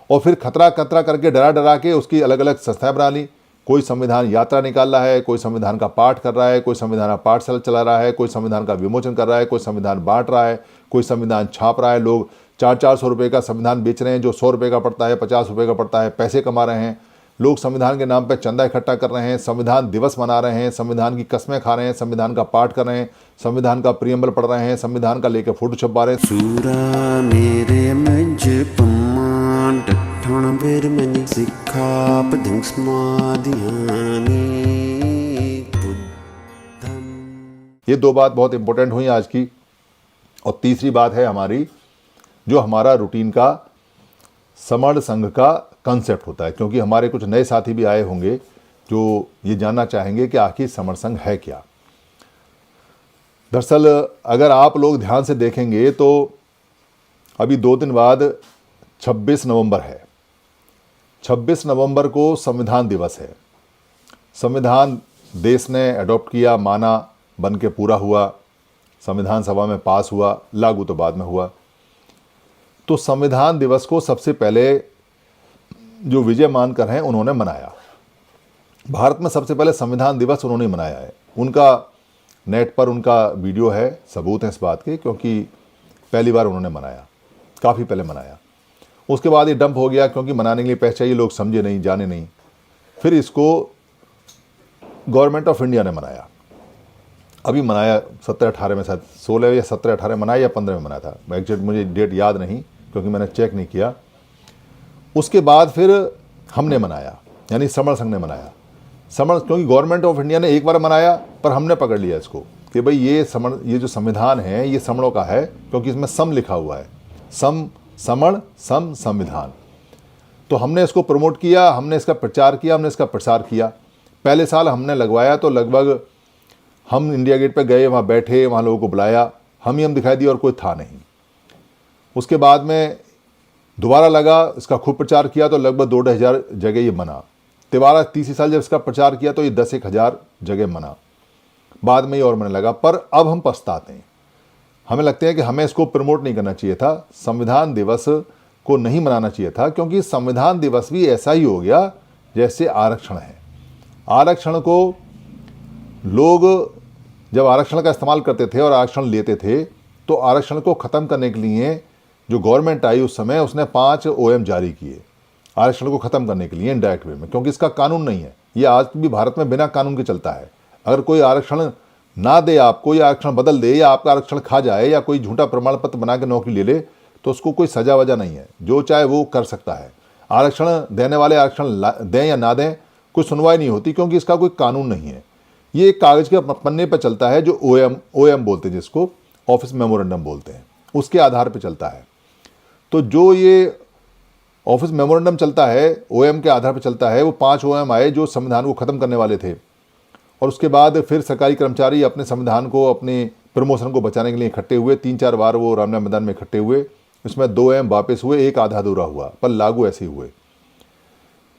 और फिर खतरा खतरा करके डरा डरा के उसकी अलग अलग संस्थाएं बना ली। कोई संविधान यात्रा निकाल रहा है, कोई संविधान का पाठ कर रहा है, कोई संविधान का पाठशाला चला रहा है, कोई संविधान का विमोचन कर रहा है, कोई संविधान बांट रहा है, कोई संविधान छाप रहा है। लोग 400-400 रुपये का संविधान बेच रहे हैं, जो 100 रुपये का पड़ता है, 50 रुपये का पड़ता है, पैसे कमा रहे हैं। लोग संविधान के नाम पर चंदा इकट्ठा कर रहे हैं, संविधान दिवस मना रहे हैं, संविधान की कस्में खा रहे हैं, संविधान का पाठ कर रहे हैं, संविधान का प्रियम्बल पढ़ रहे हैं, संविधान का लेकर फोटो छपवा रहे हैं। सूरा मेरे मंज पमान टठण बेर मनी सिखा पदंग समाधियानी बुद्धम। ये दो बात बहुत इंपॉर्टेंट हुई आज की। और तीसरी बात है हमारी, जो हमारा रूटीन का समण संघ का कंसेप्ट होता है, क्योंकि हमारे कुछ नए साथी भी आए होंगे जो ये जानना चाहेंगे कि आखिर समण संघ है क्या। दरअसल अगर आप लोग ध्यान से देखेंगे तो अभी 2 दिन बाद 26 नवंबर है। 26 नवंबर को संविधान दिवस है। संविधान देश ने अडॉप्ट किया, माना, बन के पूरा हुआ, संविधान सभा में पास हुआ, लागू तो बाद में हुआ। तो संविधान दिवस को सबसे पहले जो विजय मानकर हैं उन्होंने मनाया। भारत में सबसे पहले संविधान दिवस उन्होंने मनाया है। उनका नेट पर उनका वीडियो है, सबूत है इस बात के, क्योंकि पहली बार उन्होंने मनाया, काफ़ी पहले मनाया। उसके बाद ये डंप हो गया, क्योंकि मनाने के लिए पैसे चाहिए, लोग समझे नहीं, जाने नहीं। फिर इसको गवर्नमेंट ऑफ इंडिया ने मनाया। अभी मनाया 17-18 में, शायद 16 या 17-18 मनाया या 15 में मनाया था, एग्जैक्ट मुझे डेट याद नहीं क्योंकि मैंने चेक नहीं किया। उसके बाद फिर हमने मनाया, यानी समण संघ ने मनाया। समण, क्योंकि गवर्नमेंट ऑफ इंडिया ने एक बार मनाया पर हमने पकड़ लिया इसको कि भाई ये जो संविधान है ये समणों का है, क्योंकि इसमें सम लिखा हुआ है, सम समण सम संविधान। तो हमने इसको प्रमोट किया, हमने इसका प्रचार किया, हमने इसका प्रसार किया। पहले साल हमने लगवाया तो लगभग हम इंडिया गेट पे गए, वहाँ बैठे, वहाँ लोगों को बुलाया, हम दिखाई दिए और कोई था नहीं। उसके बाद में दोबारा लगा, इसका खूब प्रचार किया तो लगभग 2-2,000 जगह ये बना। तिबारा तीसरी साल जब इसका प्रचार किया तो ये 10-1,000 जगह बना। बाद में ये और बनने लगा। पर अब हम पछताते हैं, हमें लगते हैं कि हमें इसको प्रमोट नहीं करना चाहिए था, संविधान दिवस को नहीं मनाना चाहिए था, क्योंकि संविधान दिवस भी ऐसा ही हो गया जैसे आरक्षण है। आरक्षण को लोग जब आरक्षण का इस्तेमाल करते थे और आरक्षण लेते थे, तो आरक्षण को ख़त्म करने के लिए जो गवर्नमेंट आई उस समय, उसने 5 OM जारी किए आरक्षण को ख़त्म करने के लिए इनडायरेक्ट वे में, क्योंकि इसका कानून नहीं है। ये आज भी भारत में बिना कानून के चलता है। अगर कोई आरक्षण ना दे, आपको या आरक्षण बदल दे, या आपका आरक्षण खा जाए, या कोई झूठा प्रमाण पत्र बना के नौकरी ले ले, तो उसको कोई सजा वजह नहीं है, जो चाहे वो कर सकता है। आरक्षण देने वाले आरक्षण दें या ना दें, कोई सुनवाई नहीं होती, क्योंकि इसका कोई कानून नहीं है। ये एक कागज़ के पन्ने पर चलता है, जो OM बोलते हैं, जिसको ऑफिस मेमोरेंडम बोलते हैं, उसके आधार पर चलता है। तो जो ये ऑफिस मेमोरेंडम चलता है, OM के आधार पर चलता है, वो 5 OM आए जो संविधान को ख़त्म करने वाले थे। और उसके बाद फिर सरकारी कर्मचारी अपने संविधान को, अपने प्रमोशन को बचाने के लिए इकट्ठे हुए। 3-4 बार वो रामलीला मैदान में इकट्ठे हुए। इसमें 2 OM वापस हुए, एक आधा अधूरा हुआ, पर लागू ऐसे ही हुए।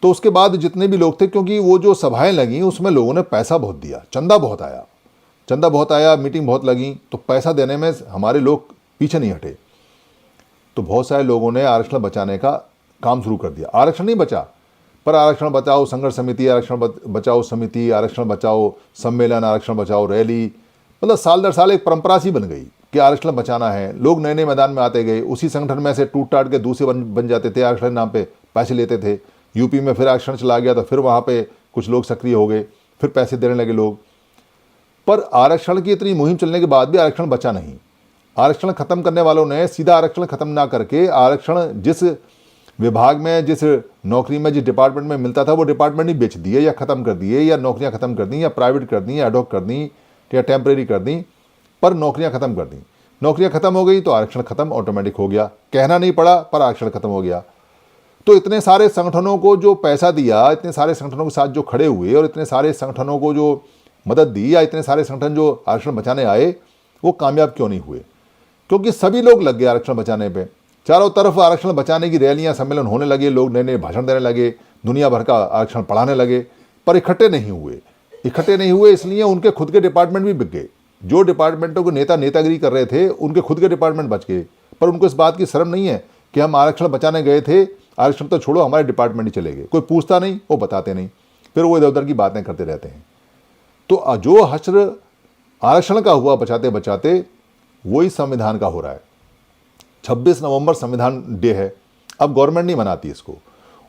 तो उसके बाद जितने भी लोग थे, क्योंकि वो जो सभाएं लगी उसमें लोगों ने पैसा बहुत दिया, चंदा बहुत आया, मीटिंग बहुत लगी, तो पैसा देने में हमारे लोग पीछे नहीं हटे। तो बहुत सारे लोगों ने आरक्षण बचाने का काम शुरू कर दिया। आरक्षण नहीं बचा, पर आरक्षण बचाओ संघर्ष समिति, आरक्षण बचाओ समिति, आरक्षण बचाओ सम्मेलन, आरक्षण बचाओ रैली, मतलब साल दर साल एक परंपरा सी बन गई कि आरक्षण बचाना है। लोग नए नए मैदान में आते गए, उसी संगठन में से टूट टाट के दूसरे बन जाते थे, आरक्षण नाम पे पैसे लेते थे। यूपी में फिर आरक्षण चला गया तो फिर वहाँ पे कुछ लोग सक्रिय हो गए, फिर पैसे देने लगे लोग। पर आरक्षण की इतनी मुहिम चलने के बाद भी आरक्षण बचा नहीं। आरक्षण खत्म करने वालों ने सीधा आरक्षण खत्म ना करके आरक्षण जिस विभाग में, जिस नौकरी में, जिस डिपार्टमेंट में मिलता था, वो डिपार्टमेंट ही बेच दिए या ख़त्म कर दिए, या नौकरियां ख़त्म कर दी, या प्राइवेट कर दी, या एडॉक कर दी, या टेम्परेरी कर दी, पर नौकरियां ख़त्म कर दी। नौकरियां ख़त्म हो गई तो आरक्षण ख़त्म ऑटोमेटिक हो गया, कहना नहीं पड़ा, पर आरक्षण ख़त्म हो गया। तो इतने सारे संगठनों को जो पैसा दिया, इतने सारे संगठनों के साथ जो खड़े हुए, और इतने सारे संगठनों को जो मदद दी, या इतने सारे संगठन जो आरक्षण बचाने आए, वो कामयाब क्यों नहीं हुए? क्योंकि सभी लोग लग गए आरक्षण बचाने पे। चारों तरफ आरक्षण बचाने की रैलियां, सम्मेलन होने लगे, लोग नए नए भाषण देने लगे, दुनिया भर का आरक्षण पढ़ाने लगे, पर इकट्ठे नहीं हुए। इसलिए उनके खुद के डिपार्टमेंट भी बिक गए। जो डिपार्टमेंटों को नेतागिरी कर रहे थे, उनके खुद के डिपार्टमेंट बच गए। पर उनको इस बात की शर्म नहीं है कि हम आरक्षण बचाने गए थे आरक्षण तो छोड़ो, हमारे डिपार्टमेंट ही चले गए, कोई पूछता नहीं, वो बताते नहीं, फिर वो इधर उधर की बातें करते रहते हैं। तो जो हश्र आरक्षण का हुआ बचाते बचाते, वही संविधान का हो रहा है। 26 नवंबर संविधान डे है, अब गवर्नमेंट नहीं मनाती इसको,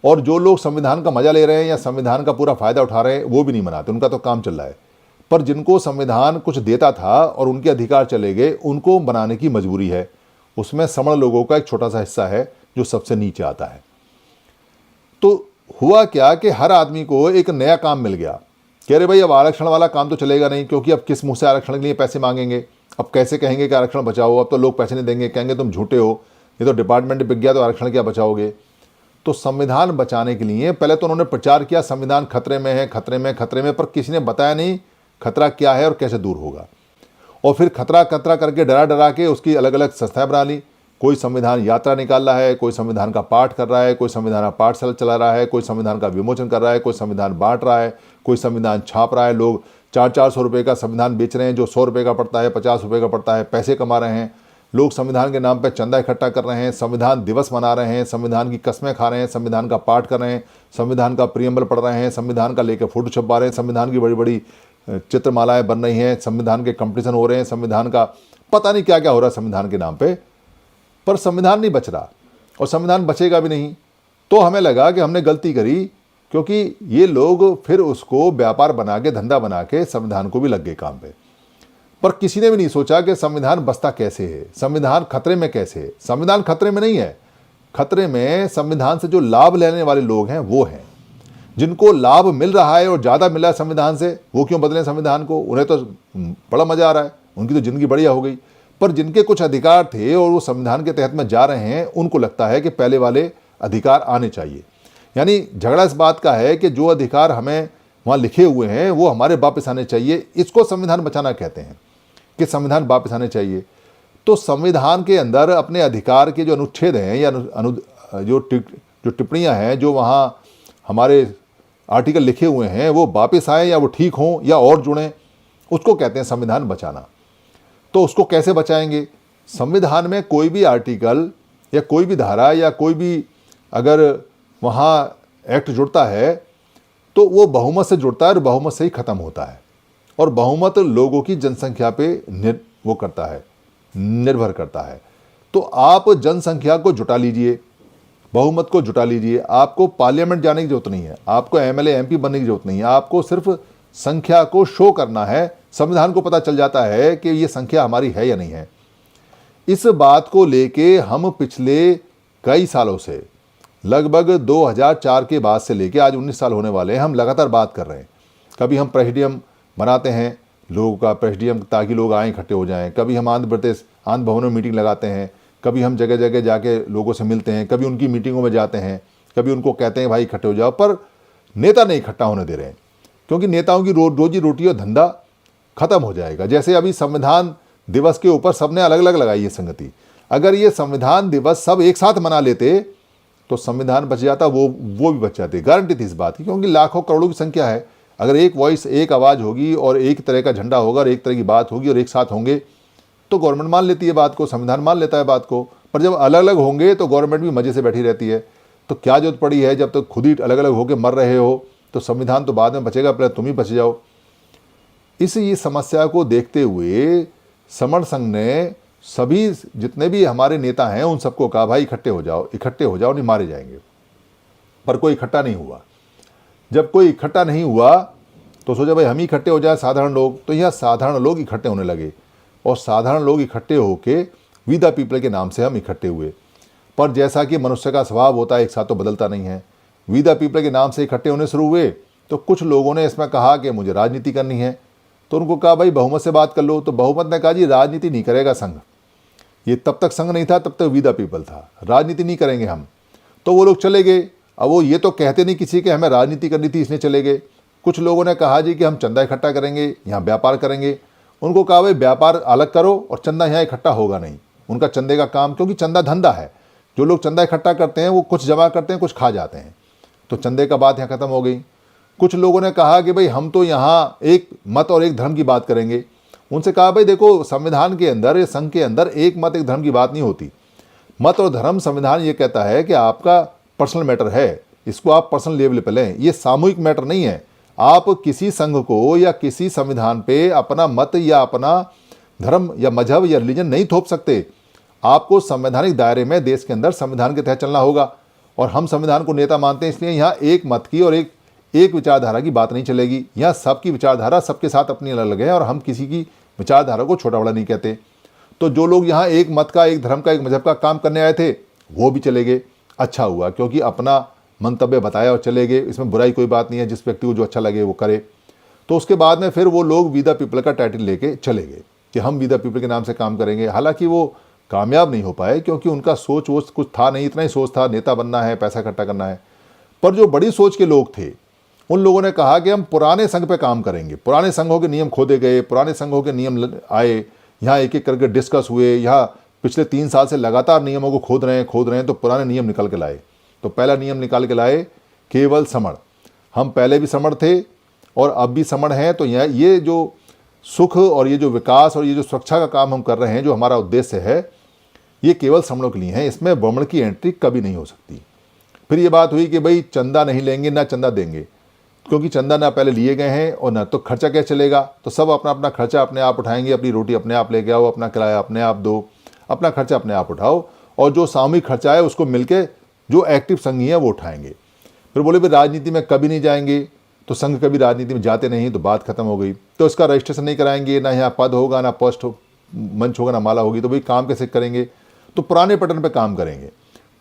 और जो लोग संविधान का मजा ले रहे हैं या संविधान का पूरा फायदा उठा रहे हैं वो भी नहीं मनाते, उनका तो काम चल रहा है। पर जिनको संविधान कुछ देता था और उनके अधिकार चले गए, उनको बनाने की मजबूरी है। उसमें समण लोगों का एक छोटा सा हिस्सा है जो सबसे नीचे आता है। तो हुआ क्या कि हर आदमी को एक नया काम मिल गया। कह रहे भाई अब आरक्षण वाला काम तो चलेगा नहीं, क्योंकि अब किस मुंह से आरक्षण के लिए पैसे मांगेंगे, अब कैसे कहेंगे कि आरक्षण बचाओ, अब तो लोग पैसे नहीं देंगे, कहेंगे तुम झूठे हो, ये तो डिपार्टमेंट बिक गया तो आरक्षण क्या बचाओगे। तो संविधान बचाने के लिए पहले तो उन्होंने प्रचार किया संविधान खतरे में है, खतरे में, खतरे में, पर किसी ने बताया नहीं खतरा क्या है और कैसे दूर होगा। और फिर खतरा खतरा करके डरा डरा के उसकी अलग अलग संस्थाएं बना ली। कोई संविधान यात्रा निकाल रहा है, कोई संविधान का पाठ कर रहा है, कोई संविधान का पाठशाला चला रहा है, कोई संविधान का विमोचन कर रहा है, कोई संविधान बांट रहा है, कोई संविधान छाप रहा है। लोग 400-400 रुपये का संविधान बेच रहे हैं, जो 100 रुपये का पड़ता है, 50 रुपये का पड़ता है, पैसे कमा रहे हैं। लोग संविधान के नाम पर चंदा इकट्ठा कर रहे हैं, संविधान दिवस मना रहे हैं, संविधान की कस्में खा रहे हैं, संविधान का पाठ कर रहे हैं, संविधान का प्रियम्बल पढ़ रहे हैं, संविधान का लेकर फोटो छपवा रहे हैं, संविधान की बड़ी बड़ी चित्रमालाएं बन रही हैं, संविधान के कंपटीशन हो रहे हैं, संविधान का पता नहीं क्या क्या हो रहा है संविधान के नाम पे। पर संविधान नहीं बच रहा और संविधान बचेगा भी नहीं। तो हमें लगा कि हमने गलती करी, क्योंकि ये लोग फिर उसको व्यापार बना के, धंधा बना के संविधान को भी लग गए काम पे। पर किसी ने भी नहीं सोचा कि संविधान बचता कैसे है, संविधान खतरे में कैसे है। संविधान खतरे में नहीं है, खतरे में संविधान से जो लाभ लेने वाले लोग हैं वो हैं। जिनको लाभ मिल रहा है और ज़्यादा मिला है संविधान से, वो क्यों बदलें संविधान को? उन्हें तो बड़ा मज़ा आ रहा है, उनकी तो ज़िंदगी बढ़िया हो गई। पर जिनके कुछ अधिकार थे और वो संविधान के तहत में जा रहे हैं, उनको लगता है कि पहले वाले अधिकार आने चाहिए। यानी झगड़ा इस बात का है कि जो अधिकार हमें वहाँ लिखे हुए हैं वो हमारे वापस आने चाहिए। इसको संविधान बचाना कहते हैं कि संविधान वापस आने चाहिए। तो संविधान के अंदर अपने अधिकार के जो अनुच्छेद हैं या जो टिप्पणियाँ हैं, जो वहाँ हमारे आर्टिकल लिखे हुए हैं, वो वापस आए या वो ठीक हों या और जुड़ें, उसको कहते हैं संविधान बचाना। तो उसको कैसे बचाएंगे? संविधान में कोई भी आर्टिकल या कोई भी धारा या कोई भी अगर वहाँ एक्ट जुड़ता है तो वो बहुमत से जुड़ता है और बहुमत से ही ख़त्म होता है। और बहुमत लोगों की जनसंख्या पे निर्भर करता है। तो आप जनसंख्या को जुटा लीजिए, बहुमत को जुटा लीजिए। आपको पार्लियामेंट जाने की जरूरत नहीं है, आपको एमएलए एमपी बनने की जरूरत नहीं है, आपको सिर्फ संख्या को शो करना है। संविधान को पता चल जाता है कि ये संख्या हमारी है या नहीं है। इस बात को लेके हम पिछले कई सालों से, लगभग 2004 के बाद से लेके आज 19 साल होने वाले हैं, हम लगातार बात कर रहे हैं। कभी हम प्रेसिडियम बनाते हैं लोगों का, प्रेसिडियम ताकि लोग आए इकट्ठे हो जाएं। कभी हम आंध्र भवन में मीटिंग लगाते हैं, कभी हम जगह जगह जाके लोगों से मिलते हैं, कभी उनकी मीटिंगों में जाते हैं, कभी उनको कहते हैं भाई इकट्ठे हो जाओ। पर नेता नहीं इकट्ठा होने दे रहे हैं, क्योंकि नेताओं की रोजी रोटी और धंधा खत्म हो जाएगा। जैसे अभी संविधान दिवस के ऊपर सबने अलग अलग लगाई है संगति। अगर ये संविधान दिवस सब एक साथ मना लेते तो संविधान बच जाता, वो भी बच जाते। गारंटी थी इस बात की, क्योंकि लाखों करोड़ों की संख्या है। अगर एक वॉइस, एक आवाज़ होगी और एक तरह का झंडा होगा और एक तरह की बात होगी और एक साथ होंगे तो गवर्नमेंट मान लेती है बात को, संविधान मान लेता है बात को। पर जब अलग अलग होंगे तो गवर्नमेंट भी मज़े से बैठी रहती है। तो क्या जरूरत पड़ी है? जब तक खुद ही अलग अलग होकर मर रहे हो तो संविधान तो बाद में बचेगा, पहले तुम ही बच जाओ। इस समस्या को देखते हुए समण संघ ने सभी जितने भी हमारे नेता हैं उन सबको कहा भाई इकट्ठे हो जाओ, नहीं मारे जाएंगे। पर कोई इकट्ठा नहीं हुआ। जब कोई इकट्ठा नहीं हुआ तो सोचा भाई हम ही इकट्ठे हो जाए साधारण लोग। तो यहाँ साधारण लोग इकट्ठे होने लगे और साधारण लोग इकट्ठे होके वी द पीपल के नाम से हम इकट्ठे हुए। पर जैसा कि मनुष्य का स्वभाव होता है, एक साथ तो बदलता नहीं है। वी द पीपल के नाम से इकट्ठे होने शुरू हुए तो कुछ लोगों ने इसमें कहा कि मुझे राजनीति करनी है। तो उनको कहा भाई बहुमत से बात कर लो। तो बहुमत ने कहा जी राजनीति नहीं करेगा संघ। ये तब तक संघ नहीं था, तब तक वी द पीपल था। राजनीति नहीं करेंगे हम। तो वो लोग चले गए। अब वो ये तो कहते नहीं किसी के हमें राजनीति करनी थी, इसने चले गए। कुछ लोगों ने कहा जी कि हम चंदा इकट्ठा करेंगे, यहाँ व्यापार करेंगे। उनको कहा भाई व्यापार अलग करो और चंदा यहाँ इकट्ठा होगा नहीं। उनका चंदे का काम, क्योंकि चंदा धंधा है। जो लोग चंदा इकट्ठा करते हैं वो कुछ जमा करते हैं, कुछ खा जाते हैं। तो चंदे का बात यहाँ खत्म हो गई। कुछ लोगों ने कहा कि भाई हम तो यहाँ एक मत और एक धर्म की बात करेंगे। उनसे कहा भाई देखो संविधान के अंदर, संघ के अंदर एक मत एक धर्म की बात नहीं होती। मत और धर्म, संविधान ये कहता है कि आपका पर्सनल मैटर है, इसको आप पर्सनल लेवल पे लें, ये सामूहिक मैटर नहीं है। आप किसी संघ को या किसी संविधान पे अपना मत या अपना धर्म या मजहब या रिलीजन नहीं थोप सकते। आपको संवैधानिक दायरे में देश के अंदर संविधान के तहत चलना होगा, और हम संविधान को नेता मानते हैं, इसलिए यहाँ एक मत की और एक विचारधारा की बात नहीं चलेगी। यहाँ सबकी विचारधारा सबके साथ अपनी अलग अलग है, और हम किसी की विचारधारा को छोटा बड़ा नहीं कहते। तो जो लोग यहाँ एक मत का, एक धर्म का, एक मजहब का काम करने आए थे, वो भी चले गए। अच्छा हुआ, क्योंकि अपना मंतव्य बताया और चले गए। इसमें बुराई कोई बात नहीं है, जिस व्यक्ति को जो अच्छा लगे वो करे। तो उसके बाद में फिर वो लोग वी द पीपल का टाइटल लेके चले गए कि हम वी द पीपल के नाम से काम करेंगे। हालांकि वो कामयाब नहीं हो पाए, क्योंकि उनका सोच वो कुछ था नहीं, इतना ही सोच था नेता बनना है, पैसा इकट्ठा करना है। पर जो बड़ी सोच के लोग थे, उन लोगों ने कहा कि हम पुराने संघ पे काम करेंगे। पुराने संघों के नियम खोदे गए, पुराने संघों के नियम आए, यहाँ एक एक करके डिस्कस हुए। यहाँ पिछले 3 साल से लगातार नियमों को खोद रहे हैं, तो पुराने नियम निकल के लाए। तो पहला नियम निकाल के लाए, केवल समण। हम पहले भी समण थे और अब भी समण हैं। तो ये जो सुख और ये जो विकास और ये जो सुरक्षा का काम हम कर रहे हैं, जो हमारा उद्देश्य है, ये केवल समणों के लिए है। इसमें ब्राह्मण की एंट्री कभी नहीं हो सकती। फिर ये बात हुई कि भाई चंदा नहीं लेंगे, ना चंदा देंगे, क्योंकि चंदा ना पहले लिए गए हैं और ना तो खर्चा क्या चलेगा। तो सब अपना अपना खर्चा अपने आप उठाएंगे, अपनी रोटी अपने आप लेके आओ, अपना किराया अपने आप दो, अपना खर्चा अपने आप उठाओ, और जो सामूहिक खर्चा है उसको मिलके जो एक्टिव संघी है वो उठाएंगे। फिर बोले भाई राजनीति में कभी नहीं जाएंगे, तो संघ कभी राजनीति में जाते नहीं, तो बात खत्म हो गई। तो इसका रजिस्ट्रेशन नहीं कराएंगे, ना यहाँ पद होगा, ना पोस्ट मंच होगा, ना माला होगी, तो भाई काम कैसे करेंगे। तो पुराने पैटर्न पे काम करेंगे।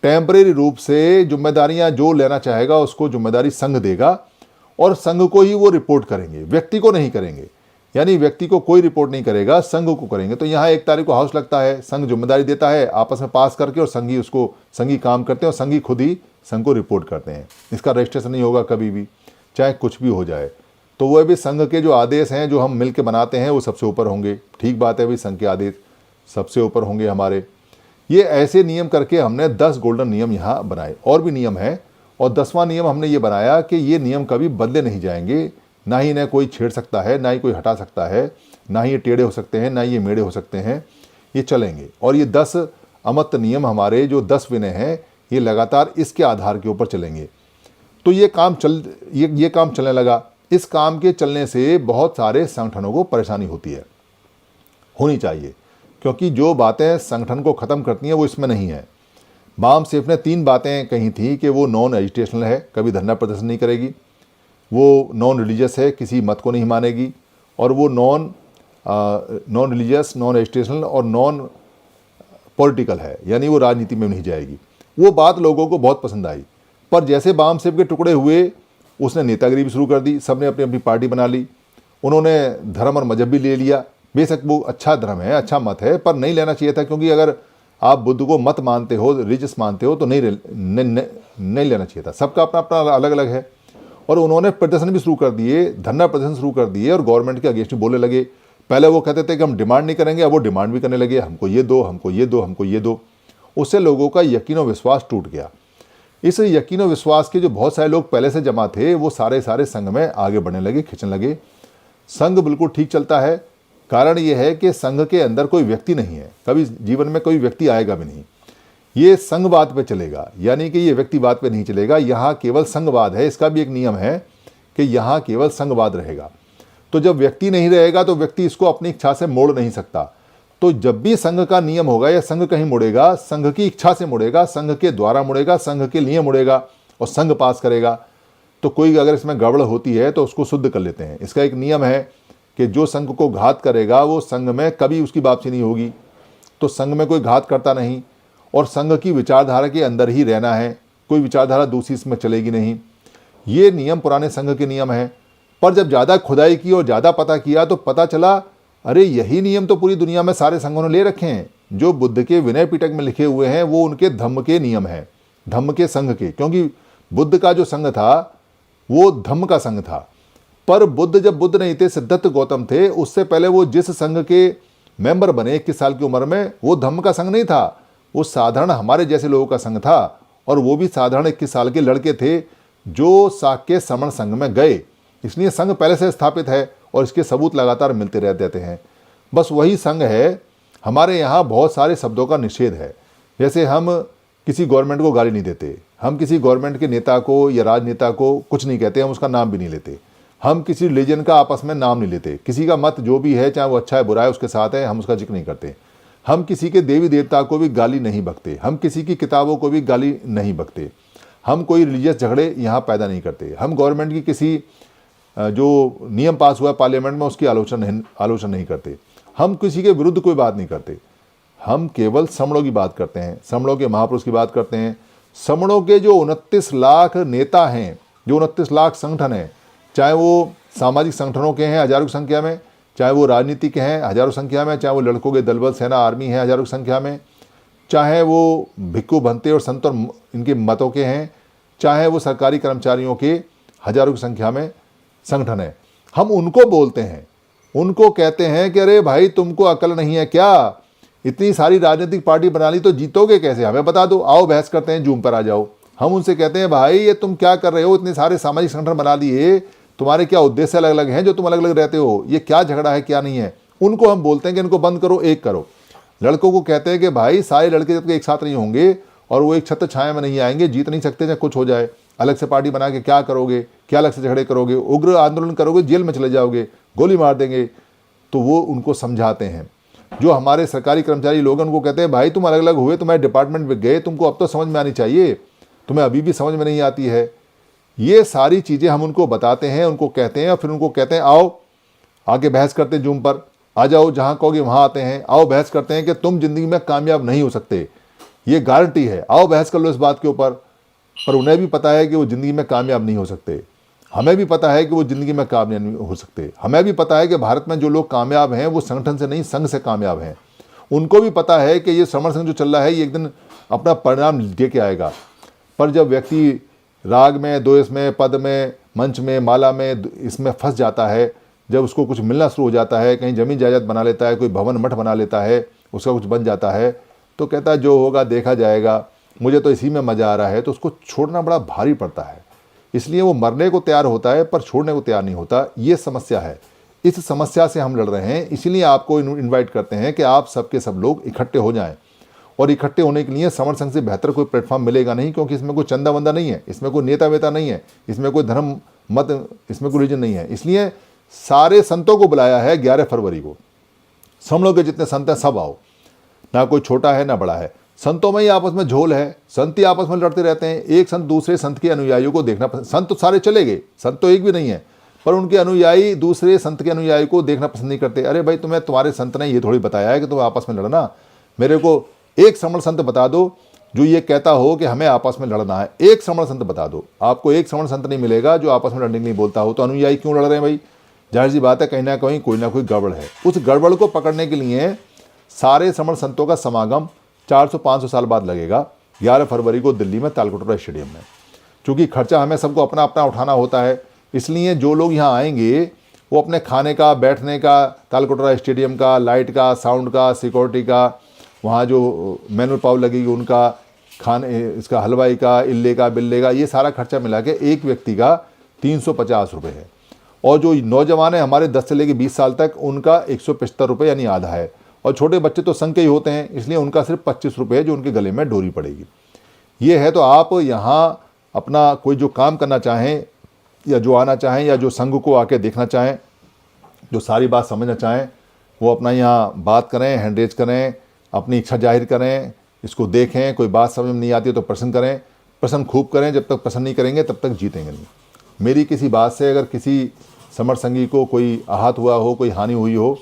टेम्परेरी रूप से जिम्मेदारियां जो लेना चाहेगा उसको जिम्मेदारी संघ देगा, और संघ को ही वो रिपोर्ट करेंगे, व्यक्ति को नहीं करेंगे। यानी व्यक्ति को कोई रिपोर्ट नहीं करेगा, संघ को करेंगे। तो यहाँ 1 तारीख को हाउस लगता है, संघ जिम्मेदारी देता है, आपस में पास करके, और संघी काम करते हैं, और संघी खुद ही संघ को रिपोर्ट करते हैं। इसका रजिस्ट्रेशन नहीं होगा कभी भी, चाहे कुछ भी हो जाए। तो वह भी संघ के जो आदेश हैं, जो हम मिलकर बनाते हैं, वो सबसे ऊपर होंगे। ठीक बात है भाई, संघ के आदेश सबसे ऊपर होंगे हमारे। ये ऐसे नियम करके हमने 10 गोल्डन नियम यहाँ बनाए। और भी नियम हैं, और 10वां नियम हमने ये बनाया कि ये नियम कभी बदले नहीं जाएंगे। ना ही इन्हें कोई छेड़ सकता है, ना ही कोई हटा सकता है, ना ही ये टेढ़े हो सकते हैं, ना ही ये मेढ़े हो सकते हैं। ये चलेंगे। और ये 10 अमृत नियम हमारे, जो 10 विनय हैं, ये लगातार इसके आधार के ऊपर चलेंगे। तो ये काम चलने लगा। इस काम के चलने से बहुत सारे संगठनों को परेशानी होनी चाहिए, क्योंकि जो बातें संगठन को ख़त्म करती हैं वो इसमें नहीं है। बाम सेफ ने 3 बातें कही थी कि वो नॉन एजुटेशनल है, कभी धरना प्रदर्शन नहीं करेगी, वो नॉन रिलीजियस है, किसी मत को नहीं मानेगी, और वो नॉन रिलीजियस, नॉन एजुटेशनल और नॉन पॉलिटिकल है, यानी वो राजनीति में नहीं जाएगी। वो बात लोगों को बहुत पसंद आई। पर जैसे बाम सेफ के टुकड़े हुए, उसने नेतागिरी भी शुरू कर दी। सबने अपनी अपनी पार्टी बना ली। उन्होंने धर्म और मजहब भी ले लिया। बेशक वो अच्छा धर्म है, अच्छा मत है, पर नहीं लेना चाहिए था, क्योंकि अगर आप बुद्ध को मत मानते हो, रिलीजियस मानते हो, तो नहीं लेना चाहिए था। सबका अपना अपना अलग अलग है। और उन्होंने प्रदर्शन भी शुरू कर दिए, धरना प्रदर्शन शुरू कर दिए, और गवर्नमेंट के अगेंस्ट बोलने लगे। पहले वो कहते थे कि हम डिमांड नहीं करेंगे, अब वो डिमांड भी करने लगे, हमको ये दो, हमको ये दो, हमको ये दो। उससे लोगों का यकीन और विश्वास टूट गया। इस यकीन और विश्वास के जो बहुत सारे लोग पहले से जमा थे, वो सारे संघ में आगे बढ़ने लगे, खिंचने लगे। संघ बिल्कुल ठीक चलता है। कारण ये है कि संघ के अंदर कोई व्यक्ति नहीं है, कभी जीवन में कोई व्यक्ति आएगा भी नहीं। ये संघवाद पे चलेगा, यानी कि ये व्यक्तिवाद पे नहीं चलेगा। यहाँ केवल संघवाद है। इसका भी एक नियम है कि यहाँ केवल संघवाद रहेगा। तो जब व्यक्ति नहीं रहेगा तो व्यक्ति इसको अपनी इच्छा से मोड़ नहीं सकता। तो जब भी संघ का नियम होगा या संघ कहीं मुड़ेगा, संघ की इच्छा से मुड़ेगा, संघ के द्वारा मुड़ेगा, संघ के लिए मुड़ेगा, और संघ पास करेगा। तो कोई अगर इसमें गड़बड़ होती है तो उसको शुद्ध कर लेते हैं। इसका एक नियम है कि जो संघ को घात करेगा वो संघ में कभी उसकी वापसी नहीं होगी। तो संघ में कोई घात करता नहीं, और संघ की विचारधारा के अंदर ही रहना है। कोई विचारधारा दूसरी इसमें चलेगी नहीं। ये नियम पुराने संघ के नियम है। पर जब ज़्यादा खुदाई की और ज़्यादा पता किया तो पता चला, अरे यही नियम तो पूरी दुनिया में सारे संघों ने ले रखे हैं। जो बुद्ध के विनय पिटक में लिखे हुए हैं वो उनके धम्म के नियम हैं, धम्म के संघ के। क्योंकि बुद्ध का जो संघ था वो धम्म का संघ था। पर जब बुद्ध नहीं थे, सिद्धार्थ गौतम थे, उससे पहले वो जिस संघ के मेंबर बने 21 साल की उम्र में, वो धम्म का संघ नहीं था, वो साधारण हमारे जैसे लोगों का संघ था। और वो भी साधारण 21 साल के लड़के थे जो साक्य श्रमण संघ में गए। इसलिए संघ पहले से स्थापित है और इसके सबूत लगातार मिलते रहते हैं। बस वही संघ है। हमारे यहाँ बहुत सारे शब्दों का निषेध है। जैसे हम किसी गवर्नमेंट को गाली नहीं देते, हम किसी गवर्नमेंट के नेता को या राजनेता को कुछ नहीं कहते, हम उसका नाम भी नहीं लेते, हम किसी रिलीजन का आपस में नाम नहीं लेते, किसी का मत जो भी है चाहे वो अच्छा है बुरा है उसके साथ है, हम उसका जिक्र नहीं करते, हम किसी के देवी देवता को भी गाली नहीं बकते, हम किसी की किताबों को भी गाली नहीं बकते, हम कोई रिलीजियस झगड़े यहाँ पैदा नहीं करते, हम गवर्नमेंट की किसी जो नियम पास हुआ है पार्लियामेंट में उसकी आलोचना नहीं करते, हम किसी के विरुद्ध कोई बात नहीं करते, हम केवल समणों की बात करते हैं, समणों के महापुरुष की बात करते हैं। समणों के जो 29 लाख नेता हैं, जो 29 लाख संगठन हैं, चाहे वो सामाजिक संगठनों के हैं हजारों की संख्या में, चाहे वो राजनीति के हैं हजारों संख्या में, चाहे वो लड़कों के दल बल सेना आर्मी है हजारों की संख्या में, चाहे वो भिक्खु भंते और संत और इनके मतों के हैं, चाहे वो सरकारी कर्मचारियों के हजारों की संख्या में संगठन है, हम उनको बोलते हैं, उनको कहते हैं कि अरे भाई तुमको अकल नहीं है क्या, इतनी सारी राजनीतिक पार्टी बना ली तो जीतोगे कैसे, हमें बता दो, आओ बहस करते हैं, जूम पर आ जाओ। हम उनसे कहते हैं भाई ये तुम क्या कर रहे हो, इतने सारे सामाजिक संगठन बना लिए, तुम्हारे क्या उद्देश्य अलग अलग हैं जो तुम अलग अलग रहते हो, ये क्या झगड़ा है क्या नहीं है। उनको हम बोलते हैं कि इनको बंद करो, एक करो। लड़कों को कहते हैं कि भाई सारे लड़के जब तक एक साथ नहीं होंगे और वो एक छत्र छाया में नहीं आएंगे, जीत नहीं सकते, चाहे कुछ हो जाए, अलग से पार्टी बना के क्या करोगे, क्या अलग से झगड़े करोगे, उग्र आंदोलन करोगे, जेल में चले जाओगे, गोली मार देंगे। तो वो उनको समझाते हैं। जो हमारे सरकारी कर्मचारी लोग हैं उनको कहते हैं भाई तुम अलग अलग हुए, तुम्हारे डिपार्टमेंट में गए, तुमको अब तो समझ में आनी चाहिए, तुम्हें अभी भी समझ में नहीं आती है। ये सारी चीज़ें हम उनको बताते हैं, उनको कहते हैं और फिर उनको कहते हैं आओ आगे बहस करते हैं, जूम पर आ जाओ, जहाँ कहोगे वहाँ आते हैं, आओ बहस करते हैं कि तुम जिंदगी में कामयाब नहीं हो सकते, ये गारंटी है, आओ बहस कर लो इस बात के ऊपर। पर उन्हें भी पता है कि वो ज़िंदगी में कामयाब नहीं हो सकते, हमें भी पता है कि वो ज़िंदगी में कामयाब नहीं हो सकते, हमें भी पता है कि भारत में जो लोग कामयाब हैं वो संगठन से नहीं संघ से कामयाब हैं। उनको भी पता है कि ये समर संघ जो चल रहा है ये एक दिन अपना परिणाम दे के आएगा। पर जब व्यक्ति राग में, द्वेष में, पद में, मंच में, माला में, इसमें फंस जाता है, जब उसको कुछ मिलना शुरू हो जाता है, कहीं ज़मीन जायदाद बना लेता है, कोई भवन मठ बना लेता है, उसका कुछ बन जाता है, तो कहता है जो होगा देखा जाएगा, मुझे तो इसी में मज़ा आ रहा है, तो उसको छोड़ना बड़ा भारी पड़ता है। इसलिए वो मरने को तैयार होता है पर छोड़ने को तैयार नहीं होता। ये समस्या है, इस समस्या से हम लड़ रहे हैं। इसीलिए आपको इनवाइट करते हैं कि आप सबके सब लोग इकट्ठे हो जाएं। और इकट्ठे होने के लिए समर संघ से बेहतर कोई प्लेटफॉर्म मिलेगा नहीं, क्योंकि इसमें कोई चंदा वंदा नहीं है, इसमें कोई नेता वेता नहीं है, इसमें कोई धर्म मत, इसमें कोई रीजन नहीं है। इसलिए सारे संतों को बुलाया है 11 फरवरी को। हम लोग के जितने संत हैं सब आओ, ना कोई छोटा है ना बड़ा है, संतों में ही आपस में झोल है, संत ही आपस में लड़ते रहते हैं। एक संत दूसरे संत के अनुयायियों को देखना पसंद, संत तो सारे चले गए, संत तो एक भी नहीं है, पर उनके अनुयायी दूसरे संत के अनुयायी को देखना पसंद नहीं करते। अरे भाई तुम्हें तुम्हारे संत ने ये थोड़ी बताया है कि तुम आपस में लड़ना, मेरे को एक समण संत बता दो जो ये कहता हो कि हमें आपस में लड़ना है, एक समण संत बता दो। आपको एक समण संत नहीं मिलेगा जो आपस में लड़ने के लिए बोलता हो। तो अनुयायी क्यों लड़ रहे हैं भाई, जाहिर सी बात है कहीं ना कोई गड़बड़ है। उस गड़बड़ को पकड़ने के लिए सारे समण संतों का समागम 400-500 साल बाद लगेगा 11 फरवरी को दिल्ली में तालकटोरा स्टेडियम में। चूँकि खर्चा हमें सबको अपना अपना उठाना होता है, इसलिए जो लोग यहाँ आएंगे वो अपने खाने का, बैठने का, तालकटोरा स्टेडियम का, लाइट का, साउंड का, सिक्योरिटी का, वहाँ जो मैनुअल पावर लगेगी उनका, खाने इसका हलवाई का, इल्ले का, बिल्ले का, ये सारा खर्चा मिला के एक व्यक्ति का 350 रुपये है। और जो नौजवान है हमारे 10 से लेकर 20 साल तक, उनका 175 रुपये यानी आधा है। और छोटे बच्चे तो संघ के ही होते हैं, इसलिए उनका सिर्फ 25 रुपये जो उनके गले में डोरी पड़ेगी। ये है। तो आप यहाँ अपना कोई जो काम करना चाहें या जो आना चाहें या जो संघ को आके देखना चाहें, जो सारी बात समझना चाहें, वो अपना यहाँ बात करें, हैंड रेज करें, अपनी इच्छा जाहिर करें, इसको देखें। कोई बात समझ में नहीं आती है तो प्रश्न करें, प्रश्न खूब करें। जब तक प्रश्न नहीं करेंगे तब तक जीतेंगे नहीं। मेरी किसी बात से अगर किसी समर संघी को कोई आहत हुआ हो, कोई हानि हुई हो,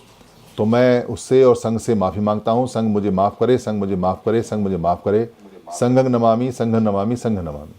तो मैं उससे और संघ से माफ़ी मांगता हूँ। संघ मुझे माफ़ करे, संघ मुझे माफ़ करे, संघ मुझे माफ़ करे। संघं नमामि, संघं नमामि, संघं नमामि।